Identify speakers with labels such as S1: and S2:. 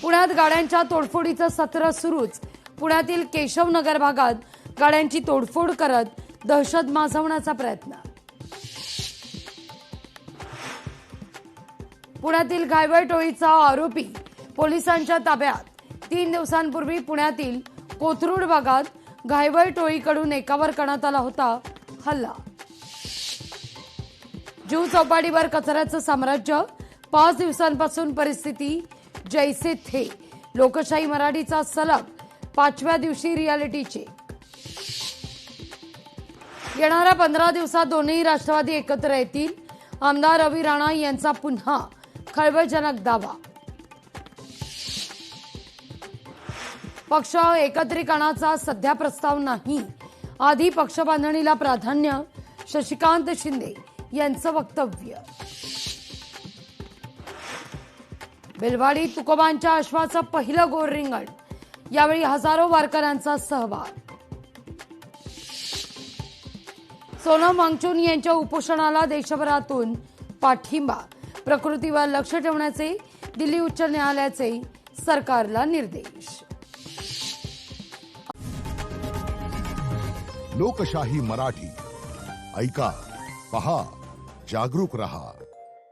S1: पुण्यात गाड्यांच्या तोडफोडीचं सत्र सुरूच। पुण्यातील केशवनगर भागात गाड्यांची तोडफोड करत दहशत माजवण्याचा प्रयत्न। पुण्यातील घायवळ टोळीचा आरोपी पोलिसांच्या ताब्यात। 3 दिवसांपूर्वी पुण्यातील कोथरूड भागात घायवळ टोळीकडून एकावर करण्यात आला होता हल्ला। जूहू चौपाटीवर कचऱ्याचं साम्राज्य। 5 दिवसांपासून परिस्थिती जैसे थे। लोकशाही मराठीचा सलग 5व्या दिवशी रियालिटी चेक। येणाऱ्या 15 दिवसात दोन्ही राष्ट्रवादी एकत्र येतील। आमदार रवी राणा यांचा पुन्हा खळबळजनक दावा। पक्ष एकत्रीकरणाचा सध्या प्रस्ताव नाही, आधी पक्षबांधणीला प्राधान्य। शशिकांत शिंदे यांचं वक्तव्य। बेलवाडी तुकोबांच्या अश्वाचं पहिलं गोर रिंगण। यावेळी हजारो वारकऱ्यांचा सहभाग। सोनम वांगचुक यांच्या उपोषणाला देशभरातून पाठिंबा। प्रकृतीवर लक्ष ठेवण्याचे दिल्ली उच्च न्यायालयाचे सरकारला निर्देश।
S2: लोकशाही मराठी ऐका, पहा, जागरूक रहा।